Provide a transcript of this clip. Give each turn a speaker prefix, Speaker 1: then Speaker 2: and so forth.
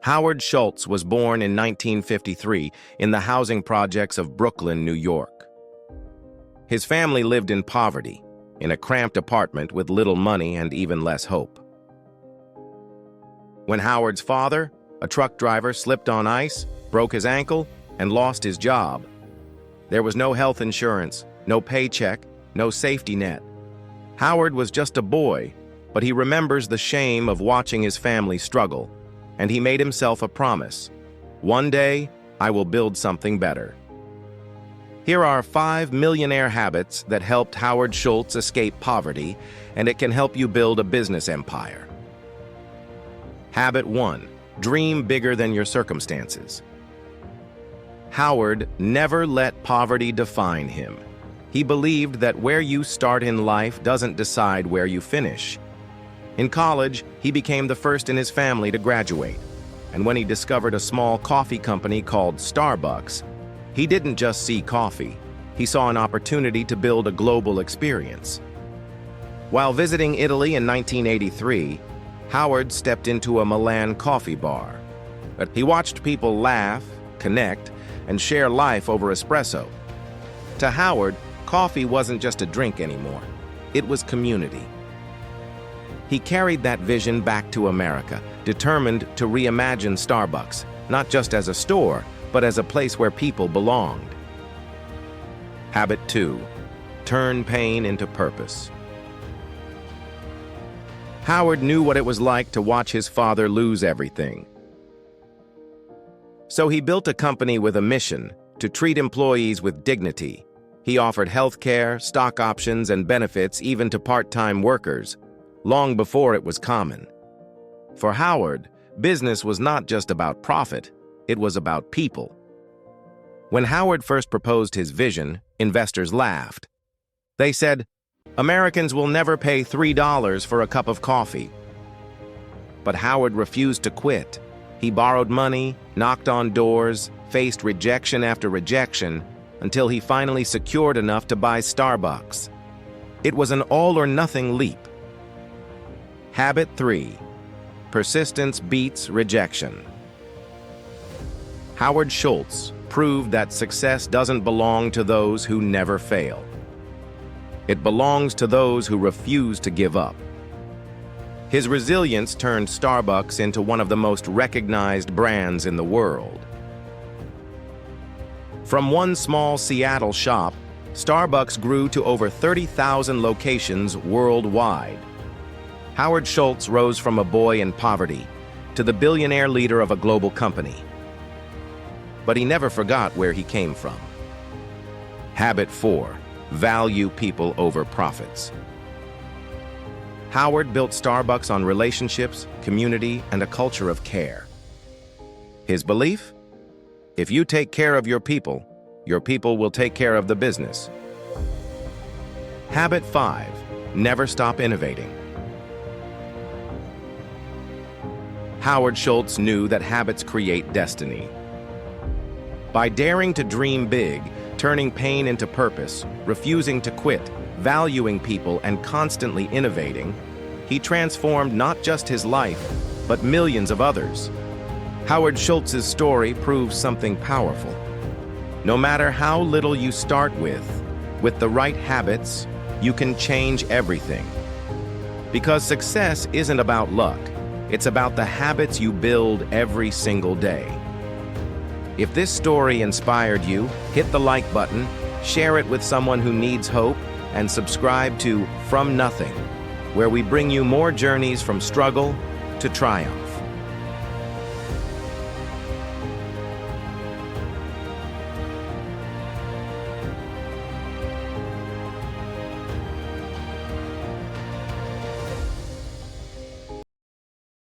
Speaker 1: Howard Schultz was born in 1953 in the housing projects of Brooklyn, New York. His family lived in poverty, in a cramped apartment with little money and even less hope. When Howard's father, a truck driver, slipped on ice, broke his ankle, and lost his job, there was no health insurance, no paycheck, no safety net. Howard was just a boy, but he remembers the shame of watching his family struggle, and he made himself a promise. One day, I will build something better. Here are 5 millionaire habits that helped Howard Schultz escape poverty, and it can help you build a business empire. Habit 1. Dream bigger than your circumstances. Howard never let poverty define him. He believed that where you start in life doesn't decide where you finish. In college, he became the first in his family to graduate, and when he discovered a small coffee company called Starbucks, he didn't just see coffee, he saw an opportunity to build a global experience. While visiting Italy in 1983, Howard stepped into a Milan coffee bar. He watched people laugh, connect, and share life over espresso. To Howard, coffee wasn't just a drink anymore, it was community. He carried that vision back to America, determined to reimagine Starbucks, not just as a store, but as a place where people belonged. Habit 2. Turn pain into purpose. Howard knew what it was like to watch his father lose everything. So he built a company with a mission to treat employees with dignity. He offered health care, stock options, and benefits even to part-time workers, long before it was common. For Howard, business was not just about profit, it was about people. When Howard first proposed his vision, investors laughed. They said, "Americans will never pay $3 for a cup of coffee." But Howard refused to quit. He borrowed money, knocked on doors, faced rejection after rejection, until he finally secured enough to buy Starbucks. It was an all-or-nothing leap. Habit 3. Persistence beats rejection. Howard Schultz proved that success doesn't belong to those who never fail. It belongs to those who refuse to give up. His resilience turned Starbucks into one of the most recognized brands in the world. From one small Seattle shop, Starbucks grew to over 30,000 locations worldwide. Howard Schultz rose from a boy in poverty to the billionaire leader of a global company. But he never forgot where he came from. Habit 4. Value people over profits. Howard built Starbucks on relationships, community, and a culture of care. His belief? If you take care of your people will take care of the business. Habit 5. Never stop innovating. Howard Schultz knew that habits create destiny. By daring to dream big, turning pain into purpose, refusing to quit, valuing people, and constantly innovating, he transformed not just his life, but millions of others. Howard Schultz's story proves something powerful. No matter how little you start with the right habits, you can change everything. Because success isn't about luck, it's about the habits you build every single day. If this story inspired you, hit the like button, share it with someone who needs hope, and subscribe to From Nothing, where we bring you more journeys from struggle to triumph.